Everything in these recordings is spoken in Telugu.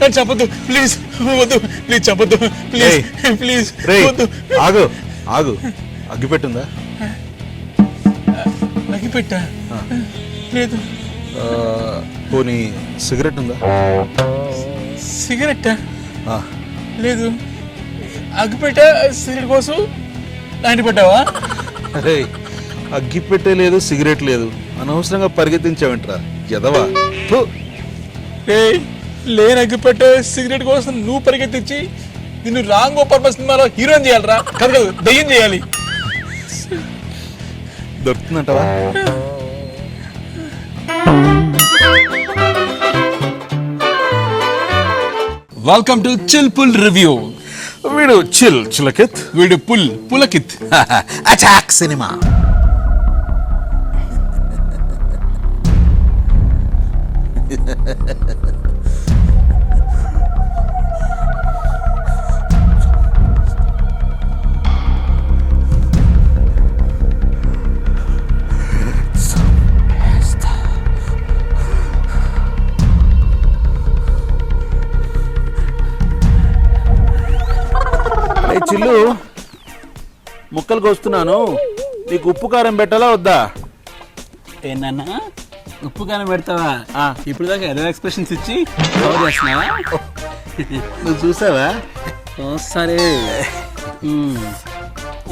నన్ను చెప్పొద్దు ప్లీజ్, వద్దు ప్లీజ్ చెప్పొద్దు ప్లీజ్ ప్లీజ్ వద్దు. ఆగు ఆగు, అగ్గిపెట్టుందా? అగ్గిపెట్టా? లేదు. పోనీ సిగరెట్ ఉందా? సిగరెట్టా? లేదు. అగ్గిపెట్ట సిగరెట్ కోసం లాంటి పెట్టావా? అరే అగ్గిపెట్టే లేదు, సిగరెట్ లేదు, అనవసరంగా పరిగెత్తించావంటరా ఎదవా. లేని అగ్గిపెట్ట సిగరెట్ కోసం నువ్వు పరిగెత్తించి నిన్ను రాంగో పర్పస్ సినిమాలో హీరోయిన్ చేయాలరా, కాదు దయ్యం చేయాలి. దొరుకుతుందంటవా? Welcome to chill pull review. వీడు చిల్ చిలకిత్, వీడు పులకిత్. Attack cinema. చిల్లు, ముక్కలు కోస్తున్నాను, నీకు ఉప్పు కారం పెట్టాలా వద్దా? ఏనా ఉప్పు కారం పెడతావా? ఇప్పుడు దాకా ఏదో ఎక్స్ప్రెషన్స్ ఇచ్చి కవర్ చేస్తున్నావా? నువ్వు చూసావా? సరే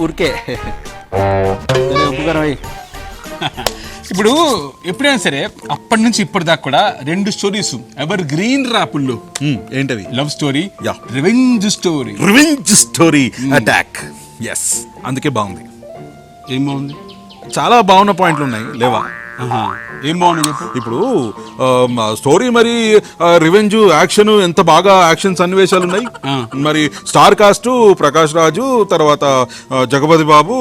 ఊరికే ఉప్పు కారం అయ్యి. ఇప్పుడు ఎప్పుడైనా సరే అప్పటి నుంచి ఇప్పటిదాకా కూడా 2 స్టోరీస్ ఎవర్ గ్రీన్ రాపుల్లో. ఏంటవి? Love story, revenge story. Revenge story, attack. Yes, అందుకే బాగుంది. ఏం బాగుంది? చాలా బాగున్న పాయింట్లు ఉన్నాయి లేవా? ఏం బాగుంది చెప్పు. ఇప్పుడు స్టోరీ మరి రివెంజ్, యాక్షన్, ఎంత బాగా యాక్షన్ సన్నివేశాలు ఉన్నాయి. మరి స్టార్ కాస్ట్ ప్రకాష్ రాజు, తర్వాత జగపతి బాబు,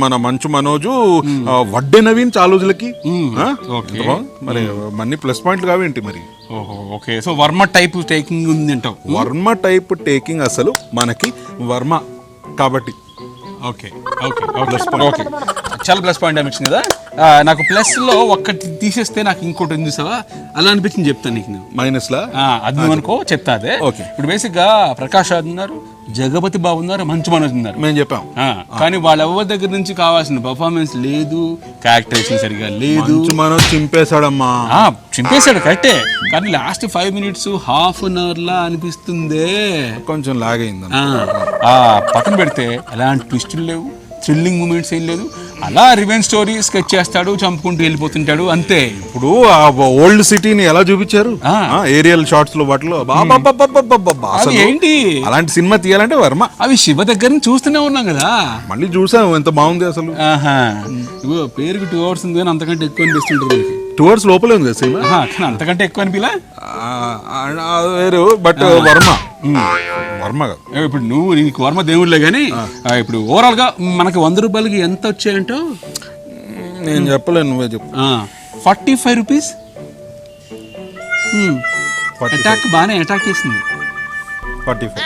మన మంచు మనోజు, వడ్డే నవీన్ చాలూజులకి. మరి అన్ని ప్లస్ పాయింట్లు కావేంటి మరి? Okay, so Varma type taking ఉంది అంటావు. వర్మ టైప్ టేకింగ్ అసలు మనకి వర్మ కాబట్టి. ఓకే ఓకే ఓకే, చాలా ప్లస్ పాయింట్ అనిపించింది కదా నాకు. ప్లస్ లో ఒక్కటి తీసేస్తే నాకు ఇంకోటి ఉంది చూసావా, అలా అనిపించింది. చెప్తాను నీకు. మైనస్ లా అది అనుకో, చెప్తా అదే. ఓకే, ఇప్పుడు బేసిక్ గా ప్రకాష్ రాజ్ ఉన్నారు, జగపతి బాబు ఉన్నారు, మంచు మనోజ్ ఉన్నారు. మేము చెప్పాం. కానీ వాళ్ళెవరి దగ్గర నుంచి కావాల్సిన పర్ఫార్మెన్స్ లేదు, క్యారెక్టరేషన్ సరిగా లేదు. మంచు మనోజ్ చింపేశాడమ్మా. చింపేశాడు కరెక్టే, కానీ last 5 minutes half an hour లా అనిపిస్తుంది. కొంచెం లాగ్ అయింది. పక్కన పెడితే ఎలాంటి ట్విస్టులు లేవు, థ్రిల్లింగ్ మూమెంట్స్ ఏం లేదు. అలా రివెంజ్ స్టోరీ స్కెచ్ చేస్తాడు, చంపుకుంటూ వెళ్ళిపోతుంటాడు అంతే. ఇప్పుడు ఆ ఓల్డ్ సిటీని ఎలా చూపించారు ఏరియల్ షాట్స్ లో, వాటిలో ఏంటి అలాంటి సినిమా తీయాలంటే వర్మ. అవి శివ దగ్గర నుంచి చూస్తూనే ఉన్నాం కదా, మళ్ళీ చూసాము ఎంత బాగుంది అసలు. పేరుకి 2 hours ఉంది కానీ అంతకంటే ఎక్కువ అనిపిస్తుంటుంది. 2 hours లోపలే ఉంది కదా సినిమా, కానీ అంతకంటే ఎక్కువ అనిపిలా వేరు. బట్ వర్మ వర్మ ఇప్పుడు నువ్వు నీకు వర్మ దేవుళ్ళే కానీ ఇప్పుడు ఓవరాల్ గా మనకి 100 రూపాయలకి ఎంత వచ్చాయంటో నేను చెప్పలేను, నువ్వే చెప్పు. 45 రూపీస్. అటాక్ బాగానే అటాక్ చేసింది. 45.